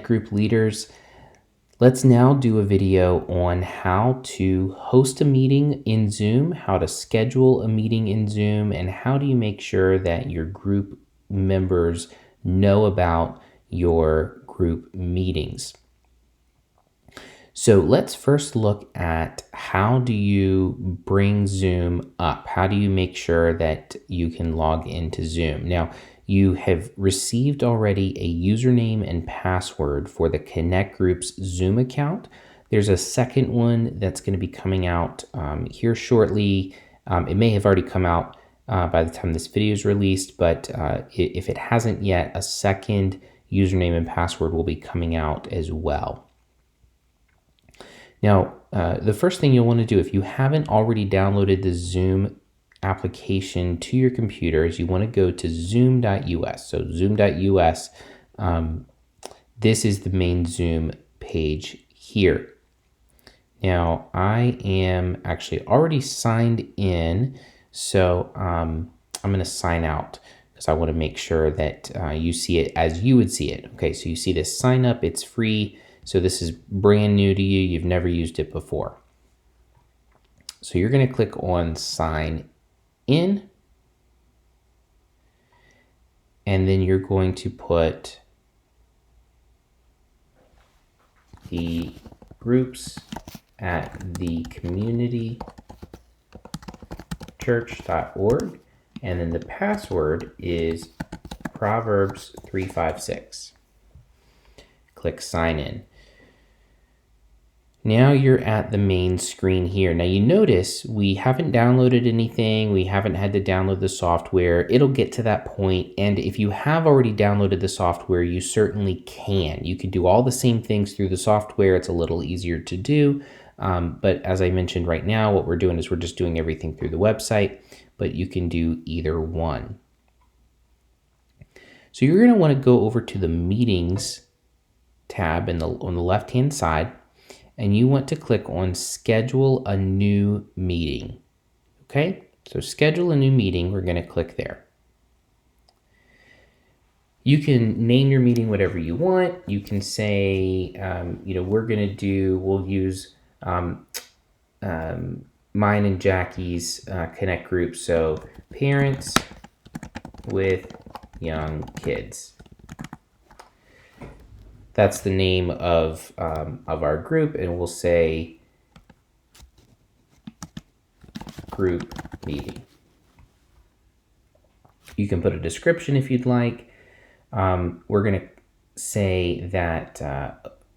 Group leaders. Let's now do a video on how to host a meeting in Zoom, how to schedule a meeting in Zoom, and how do you make sure that your group members know about your group meetings. So let's first look at how do you bring Zoom up? How do you make sure that you can log into Zoom? Now, you have received already a username and password for the Connect Group's Zoom account. There's a second one that's going to be coming out here shortly. It may have already come out by the time this video is released, but if it hasn't yet, a second username and password will be coming out as well. Now, the first thing you'll want to do if you haven't already downloaded the Zoom application to your computer is you want to go to zoom.us. So zoom.us, this is the main Zoom page here. Now, I am actually already signed in, so I'm going to sign out because I want to make sure that you see it as you would see it. Okay, so you see this sign up, it's free. So this is brand new to you. You've never used it before. So you're going to click on sign in. And then you're going to put the groups at thecommunitychurch.org. And then the password is Proverbs 356. Click sign in. Now you're at the main screen here. Now you notice we haven't downloaded anything. We haven't had to download the software. It'll get to that point. And if you have already downloaded the software, you certainly can. You can do all the same things through the software. It's a little easier to do. But as I mentioned right now, what we're doing is we're just doing everything through the website, but you can do either one. So you're going to want to go over to the meetings tab on the left-hand side. And you want to click on schedule a new meeting. Okay, so schedule a new meeting, we're going to click there. You can name your meeting whatever you want. You can say, we'll use mine and Jackie's Connect group. So parents with young kids. That's the name of our group, and we'll say group meeting. You can put a description if you'd like. We're going to say that,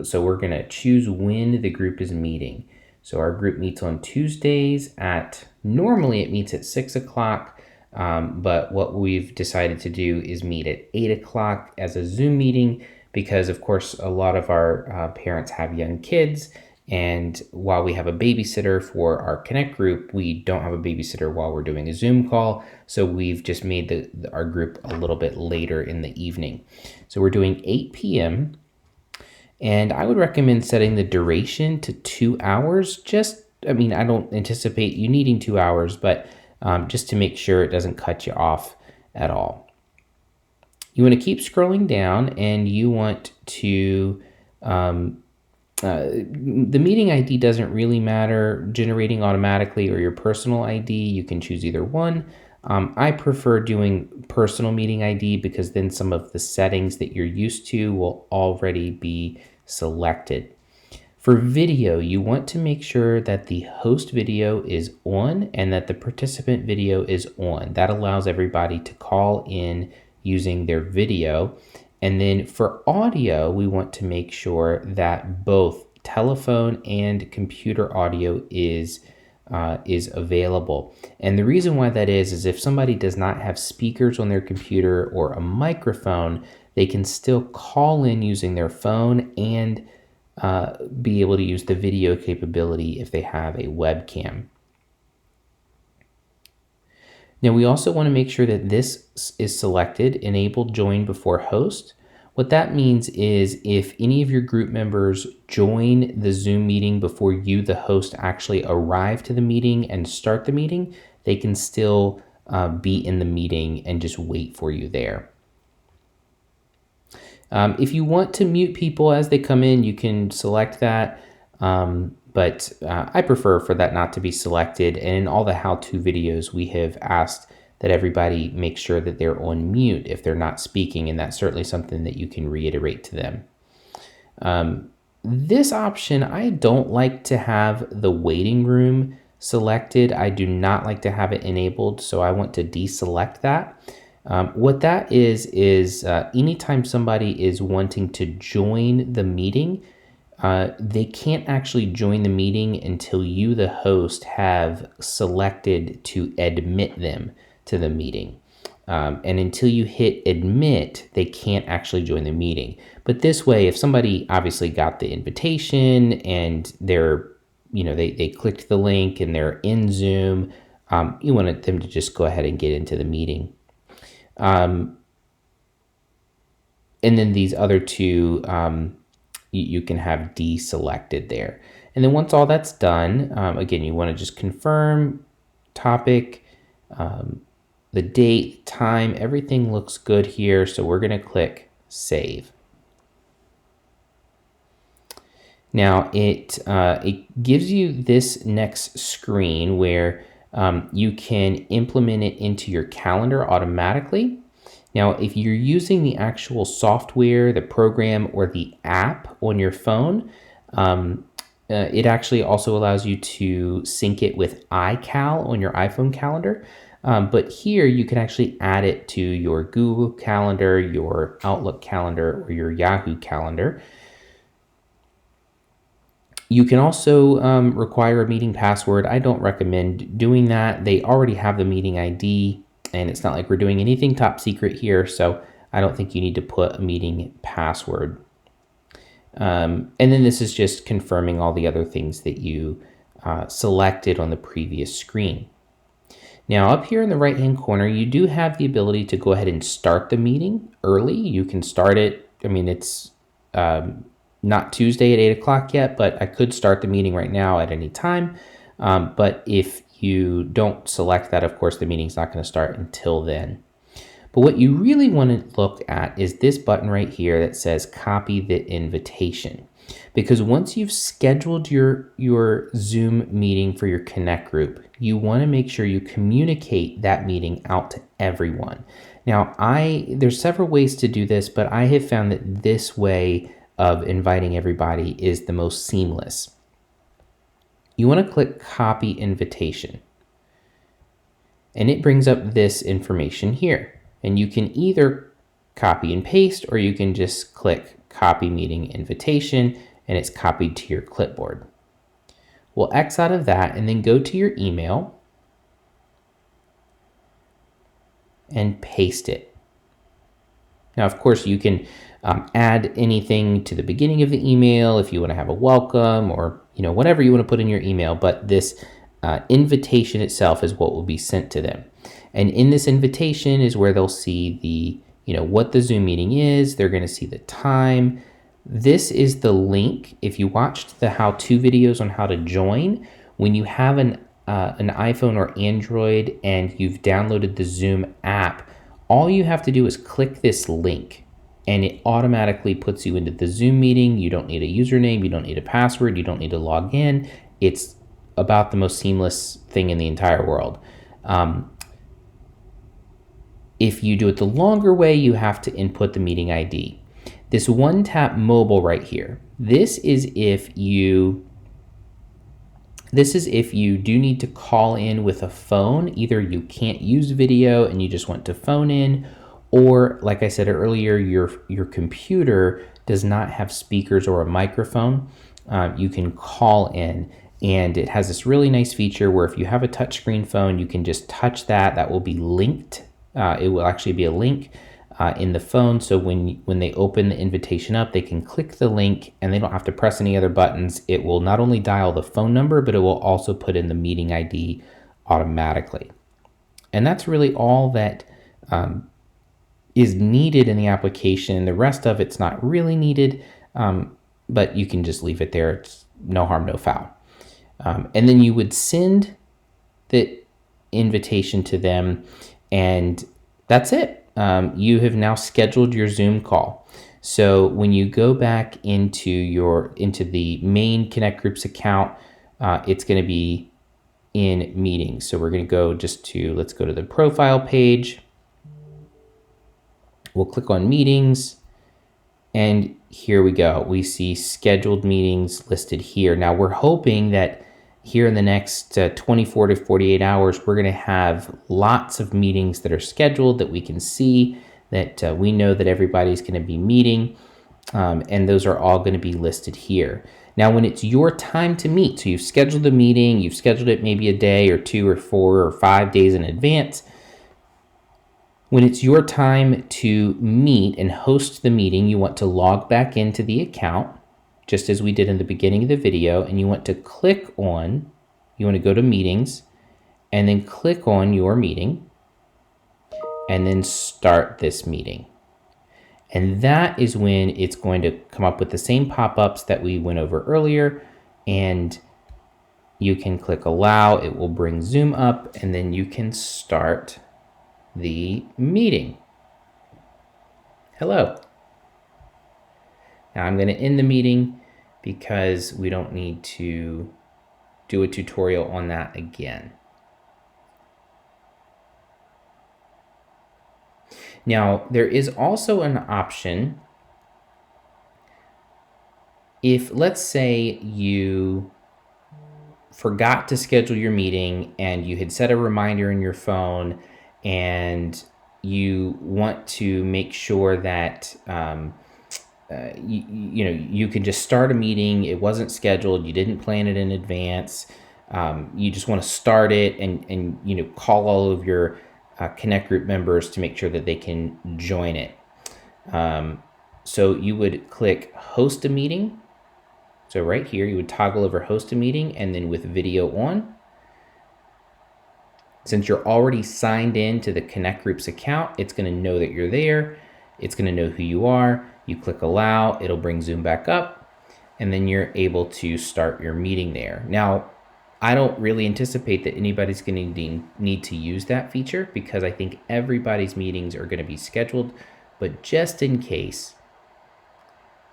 so we're going to choose when the group is meeting. So our group meets on Tuesdays normally it meets at 6 o'clock, but what we've decided to do is meet at 8 o'clock as a Zoom meeting, because of course a lot of our parents have young kids, and while we have a babysitter for our Connect group, we don't have a babysitter while we're doing a Zoom call, so we've just made our group a little bit later in the evening. So we're doing 8 p.m. and I would recommend setting the duration to 2 hours. I don't anticipate you needing 2 hours, but just to make sure it doesn't cut you off at all. You want to keep scrolling down, and you want to, the meeting ID doesn't really matter, generating automatically or your personal ID. You can choose either one. I prefer doing personal meeting ID because then some of the settings that you're used to will already be selected. For video, you want to make sure that the host video is on and that the participant video is on. That allows everybody to call in using their video. And then for audio, we want to make sure that both telephone and computer audio is available. And the reason why that is if somebody does not have speakers on their computer or a microphone, they can still call in using their phone and be able to use the video capability if they have a webcam. Now we also want to make sure that this is selected, enable join before host. What that means is if any of your group members join the Zoom meeting before you, the host, actually arrive to the meeting and start the meeting, they can still be in the meeting and just wait for you there. If you want to mute people as they come in, you can select that. But I prefer for that not to be selected. And in all the how-to videos, we have asked that everybody make sure that they're on mute if they're not speaking. And that's certainly something that you can reiterate to them. This option, I don't like to have the waiting room selected. I do not like to have it enabled, so I want to deselect that. What that is anytime somebody is wanting to join the meeting, they can't actually join the meeting until you, the host, have selected to admit them to the meeting. And until you hit admit, they can't actually join the meeting. But this way, if somebody obviously got the invitation and they clicked the link and they're in Zoom, you want them to just go ahead and get into the meeting. And then these other two, you can have deselected there. And then once all that's done, again, you want to just confirm topic, the date, time, everything looks good here. So we're going to click save. Now it gives you this next screen where you can implement it into your calendar automatically. Now, if you're using the actual software, the program, or the app on your phone, it actually also allows you to sync it with iCal on your iPhone calendar. But here you can actually add it to your Google Calendar, your Outlook calendar, or your Yahoo calendar. You can also require a meeting password. I don't recommend doing that. They already have the meeting ID, and it's not like we're doing anything top secret here, so I don't think you need to put a meeting password. And then this is just confirming all the other things that you selected on the previous screen. Now up here in the right-hand corner, you do have the ability to go ahead and start the meeting early. You can start it, it's not Tuesday at 8 o'clock yet, but I could start the meeting right now at any time. But if you don't select that, of course, the meeting's not going to start until then. But what you really want to look at is this button right here that says copy the invitation. Because once you've scheduled your Zoom meeting for your Connect group, you want to make sure you communicate that meeting out to everyone. Now, there's several ways to do this, but I have found that this way of inviting everybody is the most seamless. You want to click copy invitation. And it brings up this information here. And you can either copy and paste, or you can just click copy meeting invitation, and it's copied to your clipboard. We'll X out of that and then go to your email and paste it. Now, of course, you can add anything to the beginning of the email if you want to have a welcome or whatever you want to put in your email, but this invitation itself is what will be sent to them. And in this invitation is where they'll see what the Zoom meeting is. They're going to see the time. This is the link. If you watched the how-to videos on how to join, when you have an iPhone or Android and you've downloaded the Zoom app, all you have to do is click this link and it automatically puts you into the Zoom meeting. You don't need a username. You don't need a password. You don't need to log in. It's about the most seamless thing in the entire world. If you do it the longer way, you have to input the meeting ID. This one tap mobile right here, this is if you do need to call in with a phone. Either you can't use video and you just want to phone in, or like I said earlier, your computer does not have speakers or a microphone. You can call in, and it has this really nice feature where if you have a touchscreen phone, you can just touch that will be linked. It will actually be a link in the phone, so when they open the invitation up, they can click the link and they don't have to press any other buttons. It will not only dial the phone number, but it will also put in the meeting ID automatically. And that's really all that is needed in the application. The rest of it's not really needed, but you can just leave it there. It's no harm, no foul. And then you would send the invitation to them, and that's it. You have now scheduled your Zoom call. So when you go back into the main Connect Groups account, it's going to be in meetings. So we're going to go let's go to the profile page. We'll click on meetings, and here we go. We see scheduled meetings listed here. Now we're hoping that here in the next 24 to 48 hours, we're going to have lots of meetings that are scheduled that we can see, that we know that everybody's going to be meeting, and those are all going to be listed here. Now, when it's your time to meet, so you've scheduled a meeting, you've scheduled it maybe a day or 2 or 4 or 5 days in advance. When it's your time to meet and host the meeting, you want to log back into the account, just as we did in the beginning of the video, and you want to go to meetings, and then click on your meeting, and then start this meeting. And that is when it's going to come up with the same pop-ups that we went over earlier, and you can click allow. It will bring Zoom up, and then you can start the meeting. Hello. Now I'm going to end the meeting because we don't need to do a tutorial on that again. Now, there is also an option if, let's say, you forgot to schedule your meeting and you had set a reminder in your phone, and you want to make sure that you can just start a meeting. It wasn't scheduled. You didn't plan it in advance. You just want to start it and call all of your Connect Group members to make sure that they can join it. So you would click host a meeting. So right here, you would toggle over host a meeting, and then with video on. Since you're already signed in to the Connect Groups account, it's going to know that you're there. It's going to know who you are. You click allow, it'll bring Zoom back up, and then you're able to start your meeting there. Now, I don't really anticipate that anybody's going to need to use that feature because I think everybody's meetings are going to be scheduled, but just in case,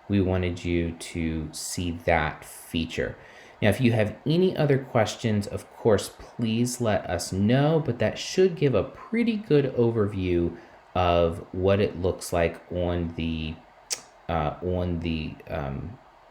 we wanted you to see that feature. Now, if you have any other questions, of course, please let us know, but that should give a pretty good overview of what it looks like on the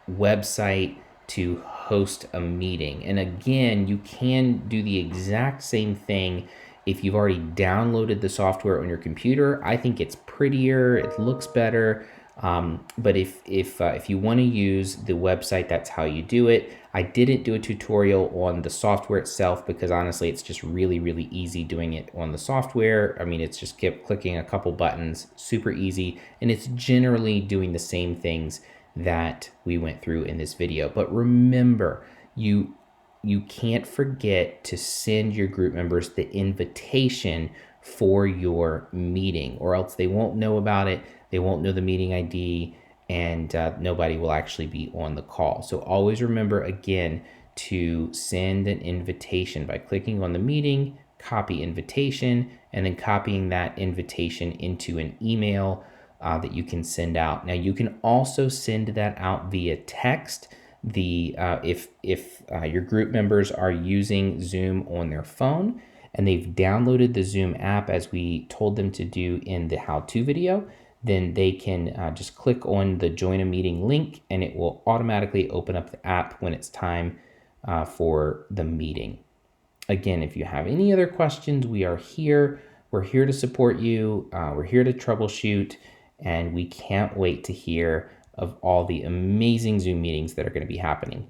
website to host a meeting. And again, you can do the exact same thing if you've already downloaded the software on your computer. I think it's prettier, it looks better. But if you want to use the website, that's how you do it. I didn't do a tutorial on the software itself because honestly, it's just really, really easy doing it on the software. I mean, it's just kept clicking a couple buttons, super easy, and it's generally doing the same things that we went through in this video. But remember, you can't forget to send your group members the invitation for your meeting, or else they won't know about it. They won't know the meeting ID, and nobody will actually be on the call. So always remember, again, to send an invitation by clicking on the meeting, copy invitation, and then copying that invitation into an email that you can send out. Now, you can also send that out via text. If your group members are using Zoom on their phone and they've downloaded the Zoom app as we told them to do in the how-to video, then they can just click on the join a meeting link, and it will automatically open up the app when it's time for the meeting. Again, if you have any other questions, we are here. We're here to support you. We're here to troubleshoot, and we can't wait to hear of all the amazing Zoom meetings that are going to be happening.